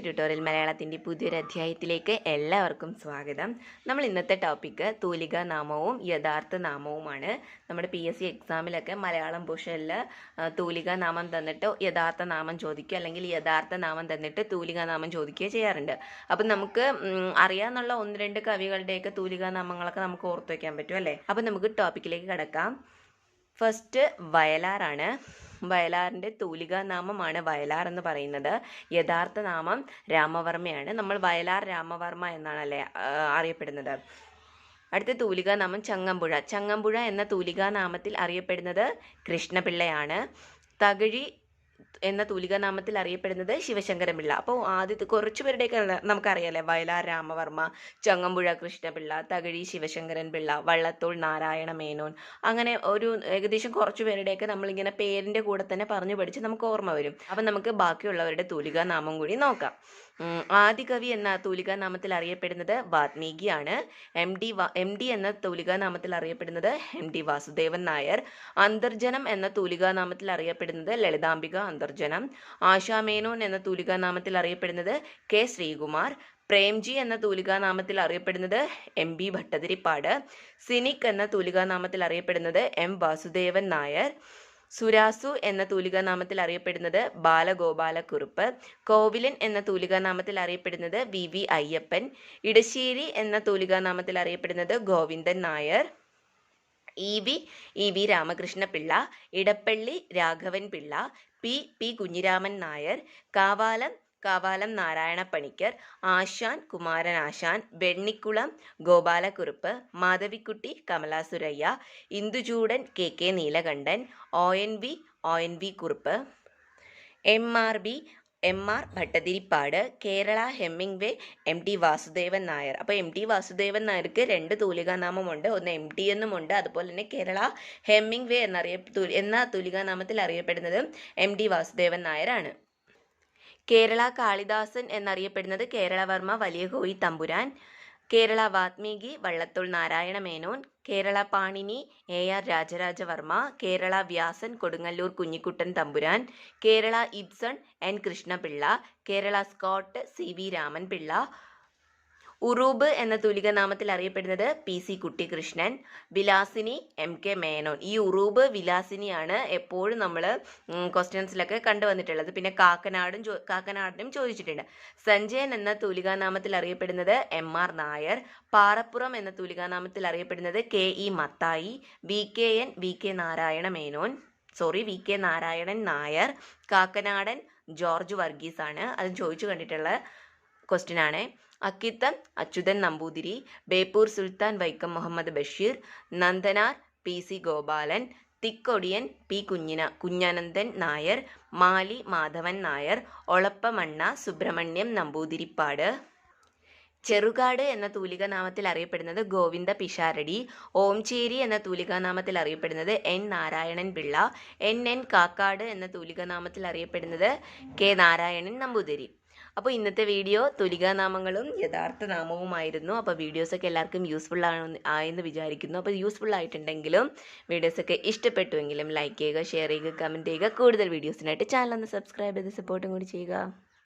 Tutorial മലയാളത്തിൻ്റെ പുതിയൊരു അധ്യായത്തിലേക്ക് എല്ലാവർക്കും സ്വാഗതം. നമ്മൾ ഇന്നത്തെ ടോപ്പിക്ക് തൂലികാ നാമവും യഥാർത്ഥ നാമവുമാണ്. നമ്മുടെ PSC എക്സാമിലൊക്കെ മലയാളം പോർഷനിൽ തൂലികാ നാമം തന്നിട്ട് യഥാർത്ഥ നാമം ചോദിക്കുക, അല്ലെങ്കിൽ യഥാർത്ഥ നാമം തന്നിട്ട് തൂലികാ നാമം ചോദിക്കുകയോ ചെയ്യാറുണ്ട്. അപ്പം നമുക്ക് അറിയാവുന്ന ഒന്ന് രണ്ട് കവികളുടെയൊക്കെ തൂലികാ നാമങ്ങളൊക്കെ നമുക്ക് ഓർത്തു വയ്ക്കാൻ പറ്റും അല്ലേ. അപ്പം നമുക്ക് ടോപ്പിക്കിലേക്ക് കിടക്കാം. ഫസ്റ്റ് വയലാറാണ്. വയലാറിൻ്റെ തൂലികാ നാമമാണ് വയലാർ എന്ന് പറയുന്നത്. യഥാർത്ഥ നാമം രാമവർമ്മയാണ്. നമ്മൾ വയലാർ രാമവർമ്മ എന്നാണ് അല്ലേ അറിയപ്പെടുന്നത്. അടുത്ത തൂലികാ നാമം ചങ്ങമ്പുഴ. ചങ്ങമ്പുഴ എന്ന തൂലികാ നാമത്തിൽ അറിയപ്പെടുന്നത് കൃഷ്ണപിള്ളയാണ്. തകഴി എന്ന തൂലികാ നാമത്തിൽ അറിയപ്പെടുന്നത് ശിവശങ്കരൻ പിള്ള. അപ്പോൾ ആദ്യത്തെ കുറച്ചു പേരുടെയൊക്കെ നമുക്കറിയാലേ, വയലാർ രാമവർമ്മ, ചങ്ങമ്പുഴ കൃഷ്ണപിള്ള, തകഴി ശിവശങ്കരൻ പിള്ള, വള്ളത്തോൾ നാരായണ മേനോൻ, അങ്ങനെ ഒരു ഏകദേശം കുറച്ചു പേരുടെയൊക്കെ നമ്മളിങ്ങനെ പേരിൻ്റെ കൂടെ തന്നെ പറഞ്ഞു പഠിച്ച് നമുക്ക് ഓർമ്മ വരും. അപ്പം നമുക്ക് ബാക്കിയുള്ളവരുടെ തൂലികാ നാമം കൂടി നോക്കാം. ആദികവി എന്ന തൂലികാ നാമത്തിൽ അറിയപ്പെടുന്നത് വാത്മീകിയാണ്. എം ഡി എന്ന തൂലികാ നാമത്തിൽ അറിയപ്പെടുന്നത് MD വാസുദേവൻ നായർ. അന്തർജനം എന്ന തൂലികാ നാമത്തിൽ അറിയപ്പെടുന്നത് ലളിതാംബിക അന്തർജനം. ആശാമേനോൻ എന്ന തൂലികാ നാമത്തിൽ അറിയപ്പെടുന്നത് K ശ്രീകുമാർ. പ്രേംജി എന്ന തൂലികാ നാമത്തിൽ അറിയപ്പെടുന്നത് MB ഭട്ടതിരിപ്പാട്. സിനിക് എന്ന തൂലികാ നാമത്തിൽ അറിയപ്പെടുന്നത് M വാസുദേവൻ നായർ. സുരാസു എന്ന തൂലികാ നാമത്തിൽ അറിയപ്പെടുന്നത് ബാലഗോപാലക്കുറുപ്പ്. കോവിലൻ എന്ന തൂലികാ നാമത്തിൽ അറിയപ്പെടുന്നത് VV അയ്യപ്പൻ. ഇടശ്ശേരി എന്ന തൂലികാ നാമത്തിൽ അറിയപ്പെടുന്നത് ഗോവിന്ദൻ നായർ. EV രാമകൃഷ്ണ പിള്ള. ഇടപ്പള്ളി രാഘവൻ പിള്ള. P കുഞ്ഞിരാമൻ നായർ. കാവാലം നാരായണ പണിക്കർ. ആശാൻ കുമാരൻ ആശാൻ. Vennikulam Gopala Kurup. Madhavikutty Kamala Surayya. Induchoodan KK Neelakantan. ONV Kurup. MR Bhattathiripad. Kerala ഹെമ്മിങ്വേ MD Vasudevan Nair. അപ്പോൾ MD വാസുദേവൻ നായർക്ക് രണ്ട് തൂലികാ നാമമുണ്ട്. ഒന്ന് MD എന്നുമുണ്ട്, അതുപോലെ തന്നെ കേരള ഹെമ്മിങ്വേ എന്ന തൂലികാ നാമത്തിൽ അറിയപ്പെടുന്നത് MD വാസുദേവൻ നായരാണ്. കേരള കാളിദാസൻ എന്നറിയപ്പെടുന്നത് കേരളവർമ്മ വലിയ കോയി തമ്പുരാൻ. Kerala Valmiki Vallathol Narayana Menon. Kerala Panini AR Raja Raja Varma. Kerala Vyasan Kodungallur Kunjikuttan Thampuran. Kerala Ibsen N Krishna Pillai. Kerala Scott CV Raman Pillai. Uroob എന്ന തൂലികാ നാമത്തിൽ അറിയപ്പെടുന്നത് PC കുട്ടിക്കൃഷ്ണൻ. വിലാസിനി MK മേനോൻ. ഈ ഉറൂബ് വിലാസിനിയാണ് എപ്പോഴും നമ്മൾ ക്വസ്റ്റ്യൻസിലൊക്കെ കണ്ടുവന്നിട്ടുള്ളത്. പിന്നെ കാക്കനാടിനും ചോദിച്ചിട്ടുണ്ട്. സഞ്ജയൻ എന്ന തൂലികാ നാമത്തിൽ അറിയപ്പെടുന്നത് MR നായർ. പാറപ്പുറം എന്ന തൂലികാ നാമത്തിൽ അറിയപ്പെടുന്നത് KE Mathai. VK Narayanan Nair. Kakkanadan George Varghese ആണ്. അത് ചോദിച്ചു കണ്ടിട്ടുള്ള ക്വസ്റ്റ്യൻ ആണ്. അക്കിത്തം അച്യുതൻ നമ്പൂതിരി. ബേപ്പൂർ സുൽത്താൻ വൈക്കം മുഹമ്മദ് ബഷീർ. നന്ദനാർ PC ഗോപാലൻ. തിക്കൊടിയൻ കുഞ്ഞാനന്ദൻ നായർ. മാലി മാധവൻ നായർ. ഒളപ്പമണ്ണ സുബ്രഹ്മണ്യം നമ്പൂതിരിപ്പാട്. ചെറുകാട് എന്ന തൂലികാ നാമത്തിൽ അറിയപ്പെടുന്നത് ഗോവിന്ദ പിഷാരടി. ഓംചേരി എന്ന തൂലികാ നാമത്തിൽ അറിയപ്പെടുന്നത് N നാരായണൻ പിള്ള. NN കാക്കാട് എന്ന തൂലികാ നാമത്തിൽ അറിയപ്പെടുന്നത് K നാരായണൻ നമ്പൂതിരി. അപ്പോൾ ഇന്നത്തെ വീഡിയോ തൂലികാ നാമങ്ങളും യഥാർത്ഥ നാമവുമായിരുന്നു. അപ്പോൾ വീഡിയോസൊക്കെ എല്ലാവർക്കും യൂസ്ഫുൾ ആയെന്ന് വിചാരിക്കുന്നു. അപ്പോൾ യൂസ്ഫുൾ ആയിട്ടുണ്ടെങ്കിലും വീഡിയോസൊക്കെ ഇഷ്ടപ്പെട്ടുവെങ്കിലും ലൈക്ക് ചെയ്യുക, ഷെയർ ചെയ്യുക, കമൻറ്റ് ചെയ്യുക. കൂടുതൽ വീഡിയോസിനായിട്ട് ചാനൽ ഒന്ന് സബ്സ്ക്രൈബ് ചെയ്ത് സപ്പോർട്ടും കൂടി ചെയ്യുക.